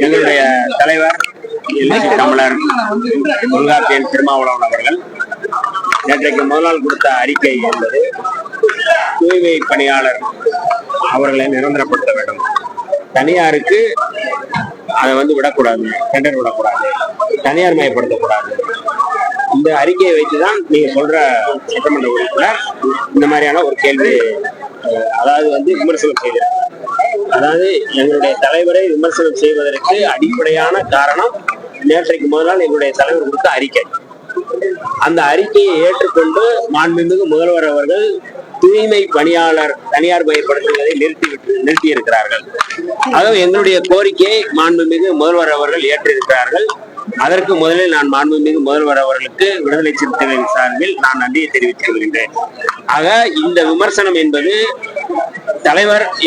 எங்களுடைய தலைவர் எழுச்சி தமிழர் தொல்காப்பியன் திருமாவளவன் அவர்கள் நேற்றைக்கு முதல் நாள் கொடுத்த அறிக்கை என்பது தூய்மை பணியாளர் அவர்களை நிரந்தரப்படுத்த வேண்டும். தனியாருக்கு அதை விடக்கூடாது, டெண்டர் விடக்கூடாது, தனியார் மயப்படுத்தக்கூடாது. இந்த அறிக்கையை வைத்துதான் நீங்க சொல்ற சட்டமன்ற உறுப்பினர் இந்த மாதிரியான ஒரு கேள்வி, அதாவது விமர்சனம் செய்தார். அதாவது எங்களுடைய தலைவரை விமர்சனம் செய்வதற்கு அடிப்படையான காரணம் நேற்றைக்கு முதல் நாள் எங்களுடைய தலைவர் கொடுத்த அறிக்கை. அந்த அறிக்கையை ஏற்றுக்கொண்டு மாண்புமிகு முதல்வர் அவர்கள் தூய்மை பணியாளர் தனியார் மயப்படுத்துவதை நிறுத்தி இருக்கிறார்கள். அதாவது எங்களுடைய கோரிக்கையை மாண்புமிகு முதல்வர் அவர்கள் ஏற்றிருக்கிறார்கள். அதற்கு முதலில் நான் மாண்புமிகு முதல்வர் அவர்களுக்கு விடுதலை சிறுத்தைகளின் சார்பில் நான் நன்றியை தெரிவித்துக் கொள்கின்றேன். ஆக இந்த விமர்சனம் என்பது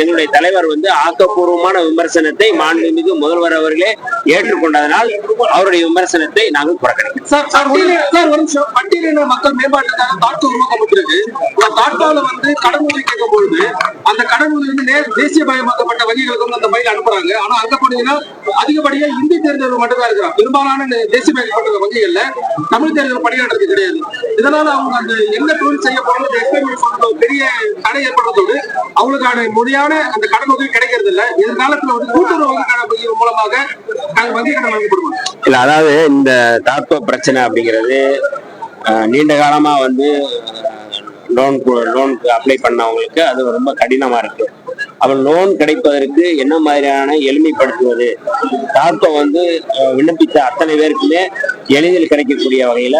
எங்களுடைய தலைவர் ஆக்கப்பூர்வமான விமர்சனத்தை மாண்புமிகு முதல்வர் அவர்களே ஏற்றுக்கொண்டதனால் அவருடைய விமர்சனத்தை நாங்கள் புறக்கணிக்கிறோம். பட்டியலின மக்கள் மேம்பாட்டுக்கான தாட்கோ உருவாக்கப்பட்டிருக்கு. தாட்கோல கடனுதவி கேட்கும் பொழுது அந்த கடனுதவி தேசியமயமாக்கப்பட்ட வங்கிகளுக்கு அந்த மயில் அனுப்புறாங்க. ஆனா அங்க போனீங்கன்னா அதிகப்படியா இந்தி தேர்தல் மட்டும்தான் இருக்கிறாங்க. பெரும்பாலான தேசியமயக்கப்பட்ட வங்கிகள்ல தமிழ் தேர்தல் பணியாற்றுறது கிடையாது. இதனால அவங்க அந்த என்ன தொழில் செய்ய போறது பெரிய தடை ஏற்படுறதோடு அவங்களுக்கான முறையான அந்த கடன் உதவி கிடைக்கிறது இல்ல. எதிர்காலத்துல கூட்டுறவு வங்கி மூலமாக நாங்கள் வங்கி கடன் வழங்கப்படுவோம். இல்ல, அதாவது இந்த தாட்கோ பிரச்சனை அப்படிங்கிறது நீண்ட காலமா லோனுக்கு அப்ளை பண்ணவங்களுக்கு அது ரொம்ப கடினமா இருக்கு. அவன் லோன் கிடைப்பதற்கு என்ன மாதிரியான எளிமைப்படுத்துவது, தாட்கோ விண்ணப்பித்த அத்தனை பேருக்குமே எளிதில் கிடைக்கக்கூடிய வகையில,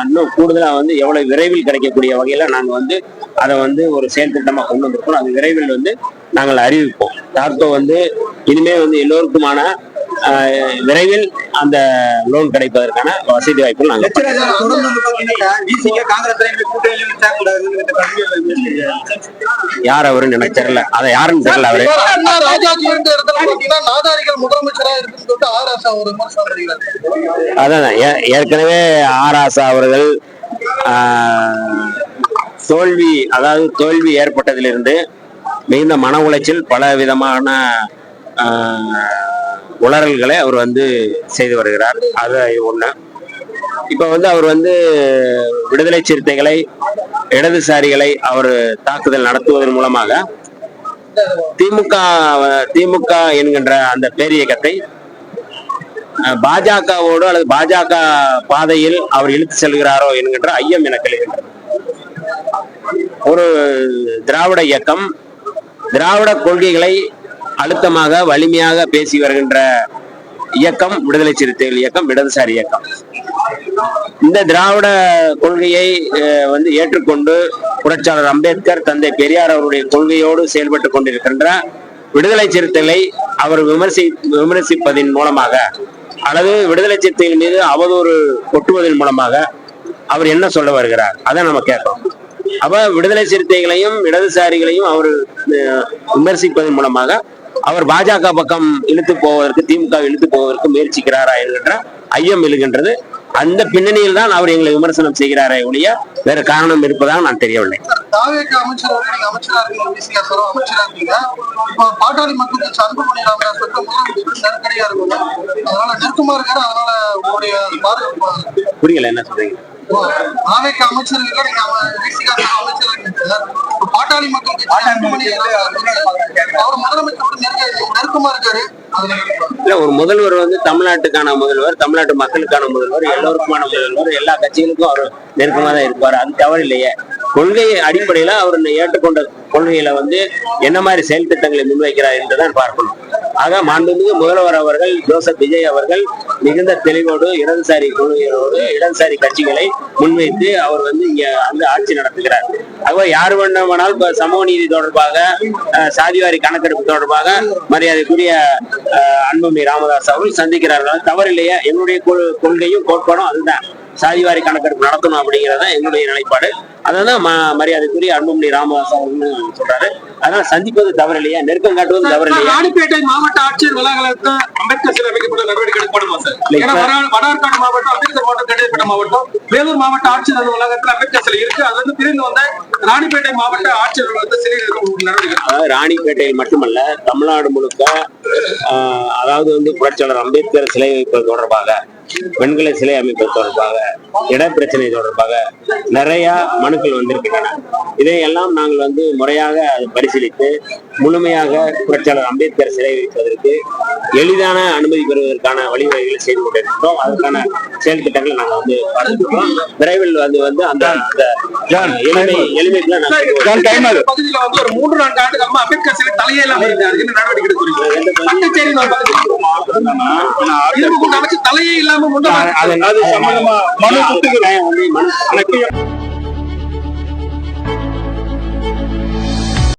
இன்னும் கூடுதலா எவ்வளவு விரைவில் கிடைக்கக்கூடிய வகையில நாங்க அதை ஒரு செயல் திட்டமா கொண்டு வந்திருக்கோம். அது விரைவில் நாங்கள் அறிவிப்போம். தாட்கோ இனிமே எல்லோருக்குமான விரைவில் அந்த லோன் கிடைப்பதற்கான வசதி வாய்ப்புகள் நாங்கள் யார் அவருன்னு எனக்கு தெரியல, அதை யாருன்னு தெரியல. அவரு அதான் ஏற்கனவே ஆராசா அவர்கள் தோல்வி ஏற்பட்டதிலிருந்து மிகுந்த மன உளைச்சல், பல விதமான உளறல்களை அவர் செய்து வருகிறார். அது ஒண்ணு. இப்ப அவர் விடுதலை சிறுத்தைகளை, இடதுசாரிகளை அவர் தாக்குதல் நடத்துவதன் மூலமாக திமுக என்கின்ற அந்த பேரியக்கத்தை பாஜகவோடு அல்லது பாஜக பாதையில் அவர் இழுத்து செல்கிறாரோ என்கின்ற ஐயம் எனக்கு எழுகின்றது. ஒரு திராவிட இயக்கம், திராவிட கொள்கைகளை அழுத்தமாக வலிமையாக பேசி வருகின்ற இயக்கம் விடுதலை சிறுத்தைகள் இயக்கம், இடதுசாரி இயக்கம். இந்த திராவிட கொள்கையை ஏற்றுக்கொண்டு புரட்சியாளர் அம்பேத்கர், தந்தை பெரியார் அவருடைய கொள்கையோடு செயல்பட்டு கொண்டிருக்கின்ற விடுதலை சிறுத்தைகளை அவர் விமர்சிப்பதன் மூலமாக அல்லது விடுதலை சிறுத்தைகள் மீது அவதூறு கொட்டுவதன் மூலமாக அவர் என்ன சொல்ல வருகிறார், அதை நம்ம கேட்கிறோம். அப்ப விடுதலை சிறுத்தைகளையும் இடதுசாரிகளையும் அவர் விமர்சிப்பதன் மூலமாக அவர் பாஜக பக்கம் இழுத்து போவதற்கு, திமுக இழுத்து போவதற்கு முயற்சிக்கிறாரா என்கின்ற ஐயம் எழுகின்றது. அந்த பின்னணியில் தான் அவர் எங்களை விமர்சனம் செய்கிறாரே ஒழிய வேற காரணம் இருப்பதாக நான் தெரியவில்லை. புரியல, என்ன சொல்றீங்க? பாட்டாளி மக்கள் இல்ல, ஒரு முதல்வர் தமிழ்நாட்டுக்கான முதல்வர், தமிழ்நாட்டு மக்களுக்கான முதல்வர், எல்லோருக்குமான முதல்வர், எல்லா கட்சிகளுக்கும் அவர் நெருக்கமா தான் இருப்பார். அது தவறு இல்லையே. கொள்கை அடிப்படையில அவர் ஏற்றுக்கொண்ட கொள்கையில என்ன மாதிரி செயல் திட்டங்களை முன்வைக்கிறார் என்றுதான் பார்க்கணும். ஆக மாண்புமிகு முதல்வர் அவர்கள், ஜோசப் விஜய் அவர்கள் மிகுந்த தெளிவோடு இடதுசாரி கொள்கையோடு இடதுசாரி கட்சிகளை முன்வைத்து அவர் இங்க ஆட்சி நடத்துகிறார். ஆக யார் வேண்டுமானால் சமூக நீதி தொடர்பாக, சாதிவாரி கணக்கெடுப்பு தொடர்பாக மரியாதைக்குரிய அன்புமணி ராமதாஸ் அவர்கள் சந்திக்கிறார்கள். தவறில்லையா? என்னுடைய கொள்கையும் கோட்பாடும் அதுதான். சாதிவாரி கணக்கெடுப்பு நடத்தணும் அப்படிங்கிறதா எங்களுடைய நிலைப்பாடு. அதான் மரியாதைக்குரிய அன்புமணி ராமதாஸ் அவர்கள் சொல்றாரு. அதனால சந்திப்பது தவறு இல்லையா? நெருக்கம் காட்டுவது தவறு இல்லையா? ராணிப்பேட்டை மாவட்ட ஆட்சியர் வளாகத்தில் அம்பேத்கர் சிலை அமைக்கப்பட்ட நடவடிக்கை எடுக்கப்படுமா சார்? ஏன்னா வடார்காடு மாவட்டம், அம்பேத்கர் மாவட்டம், கண்டிப்பட்ட மாவட்டம், வேலூர் மாவட்ட ஆட்சியர் அலுவலகத்துல அம்பேத்கர் சிலை இருக்கு. அது வந்து பிரிந்து வந்த ராணிப்பேட்டை மாவட்ட ஆட்சியர் அலுவலகத்தில் சிலை நடவடிக்கை. ராணிப்பேட்டையில் மட்டுமல்ல, தமிழ்நாடு முழுக்க அதாவது வந்து புரட்சியாளர் அம்பேத்கர் சிலை வைப்பது தொடர்பாக, பெண்களை சிலை அமைப்பது தொடர்பாக, இட பிரச்சனை தொடர்பாக நிறைய மனுக்கள் வந்திருக்கின்றன. இதையெல்லாம் நாங்கள் வந்து முறையாக பரிசீலித்து முழுமையாக புரட்சியாளர் அம்பேத்கர் சிலை வைப்பதற்கு எளிதான அனுமதி பெறுவதற்கான வழிவகைகளை செய்து கொண்டிருக்கிறோம். அதற்கான செயல் திட்டங்களை நாங்கள் வந்து பார்த்துக்கிறோம். விரைவில் வந்து அந்த எளிமைக்குள்ள பகுதியில வந்து ஒரு 3-4 ஆண்டுகளமா அம்பேத்கர் சிலை தலையே இல்லாம இருக்காரு. என்ன நடவடிக்கை எடுக்கிறீங்க? தலையே இல்லாம மனு